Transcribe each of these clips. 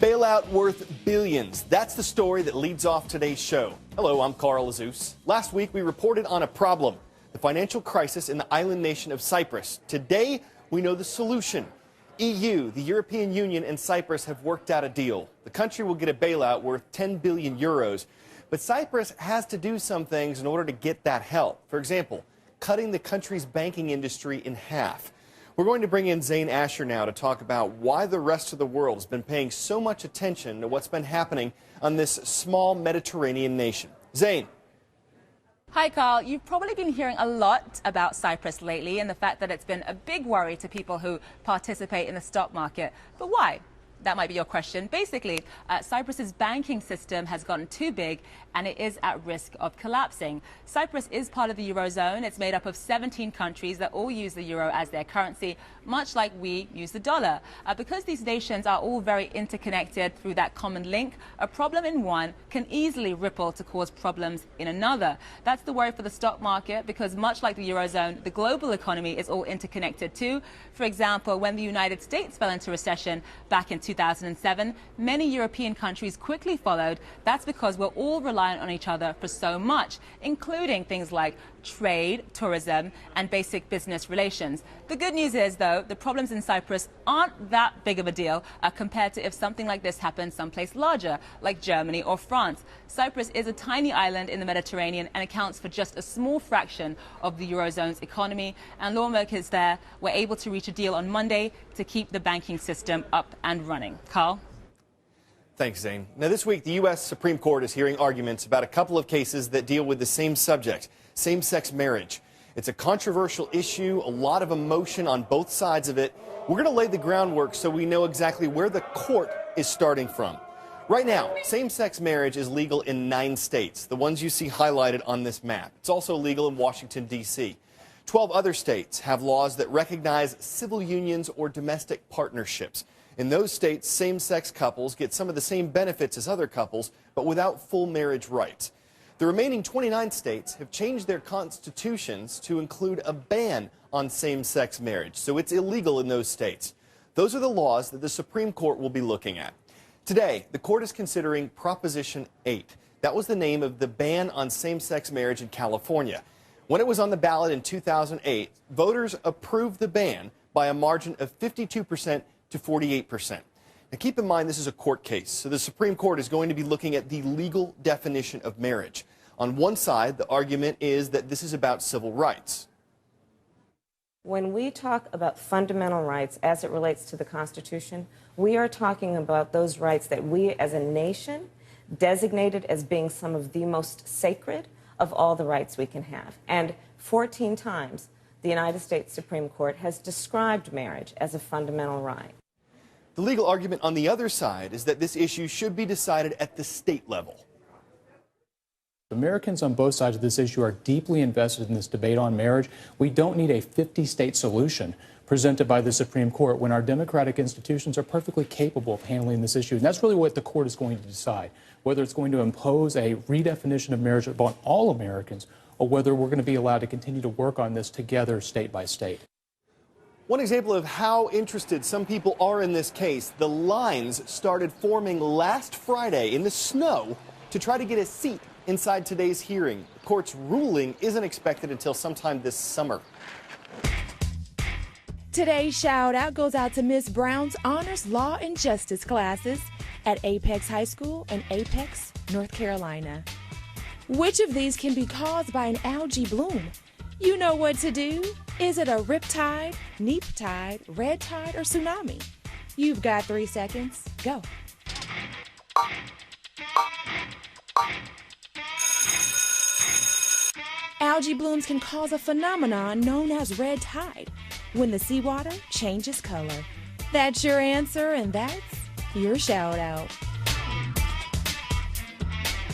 bailout worth billions. That's the story that leads off today's show. Hello, I'm Carl Azus. Last week, we reported on a problem, the financial crisis in the island nation of Cyprus. Today, we know the solution. EU, the European Union, and Cyprus have worked out a deal. The country will get a bailout worth 10 billion euros. But Cyprus has to do some things in order to get that help. For example, cutting the country's banking industry in half. We're going to bring in Zain Asher now to talk about why the rest of the world has been paying so much attention to what's been happening on this small Mediterranean nation. Zain. Hi, Carl. You've probably been hearing a lot about Cyprus lately and the fact that it's been a big worry to people who participate in the stock market. But why? That might be your question. Basically, Cyprus's banking system has gotten too big and it is at risk of collapsing. Cyprus is part of the Eurozone. It's made up of 17 countries that all use the euro as their currency, much like we use the dollar. Because these nations are all very interconnected through that common link, a problem in one can easily ripple to cause problems in another. That's the worry for the stock market because much like the Eurozone, the global economy is all interconnected too. For example, when the United States fell into recession back in 2007, many European countries quickly followed. That's because we're all reliant on each other for so much, including things like trade, tourism, and basic business relations. The good news is, though, the problems in Cyprus aren't that big of a deal compared to if something like this happened someplace larger, like Germany or France. Cyprus is a tiny island in the Mediterranean and accounts for just a small fraction of the Eurozone's economy, and lawmakers there were able to reach a deal on Monday to keep the banking system up and running. Carl? Thanks, Zain. Now, this week, the U.S. Supreme Court is hearing arguments about a couple of cases that deal with the same subject, same-sex marriage. It's a controversial issue, a lot of emotion on both sides of it. We're going to lay the groundwork so we know exactly where the court is starting from. Right now, same-sex marriage is legal in 9 states, the ones you see highlighted on this map. It's also legal in Washington, D.C. 12 other states have laws that recognize civil unions or domestic partnerships. In those states, same-sex couples get some of the same benefits as other couples, but without full marriage rights. The remaining 29 states have changed their constitutions to include a ban on same-sex marriage, so it's illegal in those states. Those are the laws that the Supreme Court will be looking at. Today, the court is considering Proposition 8. That was the name of the ban on same-sex marriage in California. When it was on the ballot in 2008, voters approved the ban by a margin of 52% to 48%. Now keep in mind this is a court case, so the Supreme Court is going to be looking at the legal definition of marriage. On one side, the argument is that this is about civil rights. When we talk about fundamental rights as it relates to the Constitution, we are talking about those rights that we as a nation designated as being some of the most sacred of all the rights we can have. And 14 times, the United States Supreme Court has described marriage as a fundamental right. The legal argument on the other side is that this issue should be decided at the state level. Americans on both sides of this issue are deeply invested in this debate on marriage. We don't need a 50-state solution presented by the Supreme Court when our democratic institutions are perfectly capable of handling this issue. And that's really what the court is going to decide, whether it's going to impose a redefinition of marriage upon all Americans or whether we're going to be allowed to continue to work on this together state by state. One example of how interested some people are in this case, the lines started forming last Friday in the snow to try to get a seat inside today's hearing. The court's ruling isn't expected until sometime this summer. Today's shout out goes out to Miss Brown's Honors Law and Justice classes at Apex High School in Apex, North Carolina. Which of these can be caused by an algae bloom? You know what to do. Is it a riptide, neap tide, red tide, or tsunami? You've got 3 seconds. Go. Algae blooms can cause a phenomenon known as red tide, when the seawater changes color. That's your answer, and that's your shout out.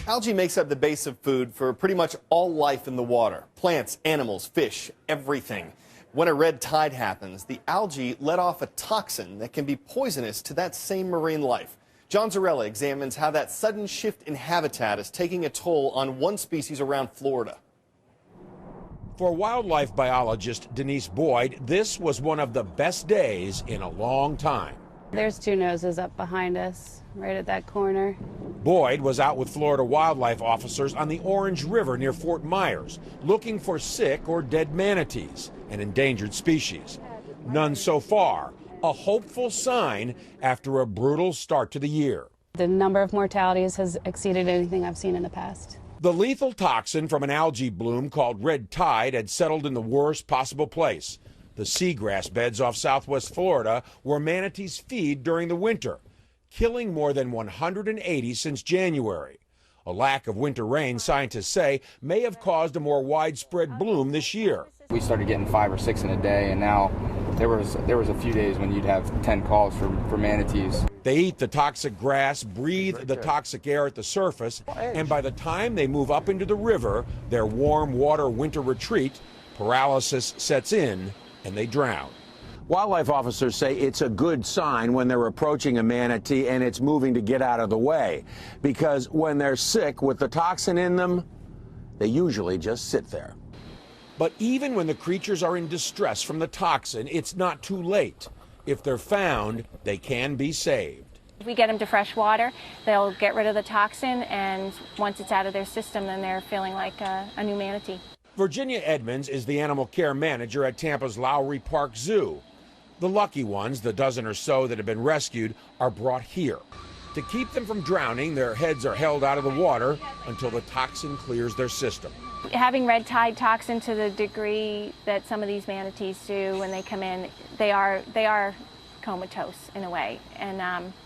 Algae makes up the base of food for pretty much all life in the water. Plants, animals, fish, everything. When a red tide happens, the algae let off a toxin that can be poisonous to that same marine life. John Zarella examines how that sudden shift in habitat is taking a toll on one species around Florida. For wildlife biologist Denise Boyd, this was one of the best days in a long time. There's two noses up behind us, right at that corner. Boyd was out with Florida wildlife officers on the Orange River near Fort Myers, looking for sick or dead manatees, an endangered species. None so far, a hopeful sign after a brutal start to the year. The number of mortalities has exceeded anything I've seen in the past. The lethal toxin from an algae bloom called red tide had settled in the worst possible place, the seagrass beds off southwest Florida, where manatees feed during the winter, killing more than 180 since January. A lack of winter rain, scientists say, may have caused a more widespread bloom this year. We started getting 5 or 6 in a day, and now there was a few days when you'd have 10 calls for manatees. They eat the toxic grass, breathe the toxic air at the surface, and by the time they move up into the river, their warm water winter retreat, paralysis sets in and they drown. Wildlife officers say it's a good sign when they're approaching a manatee and it's moving to get out of the way, because when they're sick with the toxin in them, they usually just sit there. But even when the creatures are in distress from the toxin, it's not too late. If they're found, they can be saved. If we get them to fresh water, they'll get rid of the toxin, and once it's out of their system, then they're feeling like a new manatee. Virginia Edmonds is the animal care manager at Tampa's Lowry Park Zoo. The lucky ones, the dozen or so that have been rescued, are brought here. To keep them from drowning, their heads are held out of the water until the toxin clears their system. Having red tide toxin to the degree that some of these manatees do when they come in, they are comatose in a way, and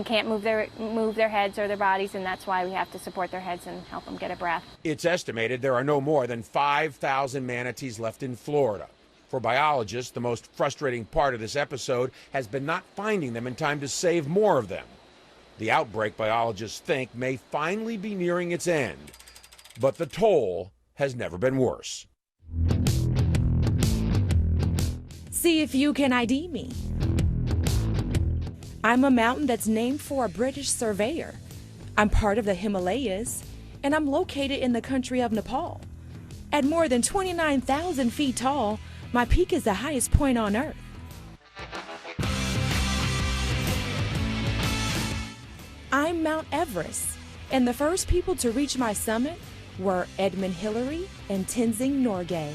can't move their heads or their bodies, and that's why we have to support their heads and help them get a breath. It's estimated there are no more than 5,000 manatees left in Florida. For biologists, the most frustrating part of this episode has been not finding them in time to save more of them. The outbreak, biologists think, may finally be nearing its end, but the toll has never been worse. See if you can ID me. I'm a mountain that's named for a British surveyor. I'm part of the Himalayas, and I'm located in the country of Nepal. At more than 29,000 feet tall, my peak is the highest point on Earth. I'm Mount Everest, and the first people to reach my summit were Edmund Hillary and Tenzing Norgay.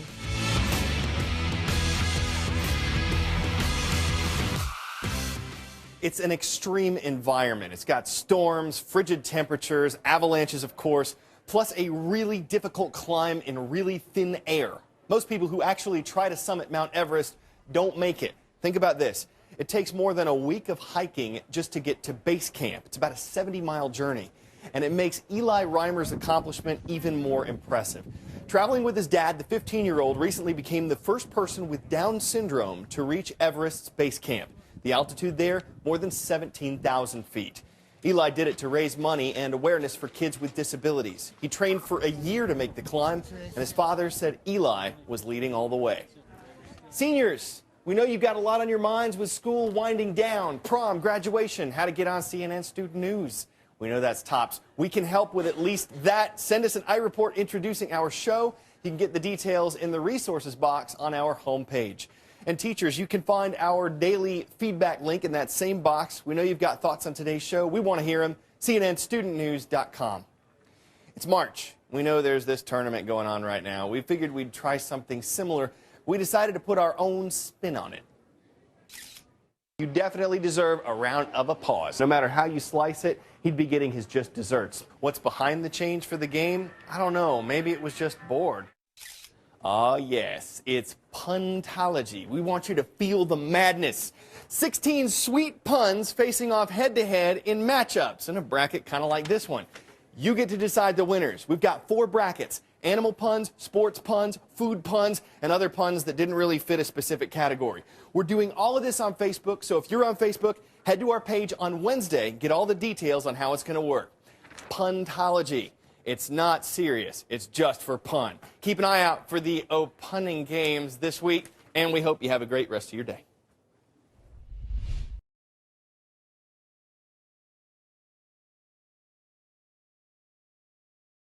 It's an extreme environment. It's got storms, frigid temperatures, avalanches, of course, plus a really difficult climb in really thin air. Most people who actually try to summit Mount Everest don't make it. Think about this. It takes more than a week of hiking just to get to base camp. It's about a 70-mile journey. And it makes Eli Reimer's accomplishment even more impressive. Traveling with his dad, the 15-year-old recently became the first person with Down syndrome to reach Everest's base camp. The altitude there, more than 17,000 feet. Eli did it to raise money and awareness for kids with disabilities. He trained for a year to make the climb, and his father said Eli was leading all the way. Seniors, we know you've got a lot on your minds with school winding down, prom, graduation, how to get on CNN Student News. We know that's tops. We can help with at least that. Send us an iReport introducing our show. You can get the details in the resources box on our homepage. And teachers, you can find our daily feedback link in that same box. We know you've got thoughts on today's show. We want to hear them. CNNStudentNews.com. It's March. We know there's this tournament going on right now. We figured we'd try something similar. We decided to put our own spin on it. You definitely deserve a round of applause. No matter how you slice it, he'd be getting his just desserts. What's behind the change for the game? I don't know. Maybe it was just bored. Ah, yes, it's puntology. We want you to feel the madness. 16 sweet puns facing off head-to-head in matchups in a bracket kind of like this one. You get to decide the winners. We've got 4 brackets: animal puns, sports puns, food puns, and other puns that didn't really fit a specific category. We're doing all of this on Facebook, so if you're on Facebook, head to our page on Wednesday, get all the details on how it's going to work. Puntology. It's not serious. It's just for fun. Keep an eye out for the punning games this week, and we hope you have a great rest of your day.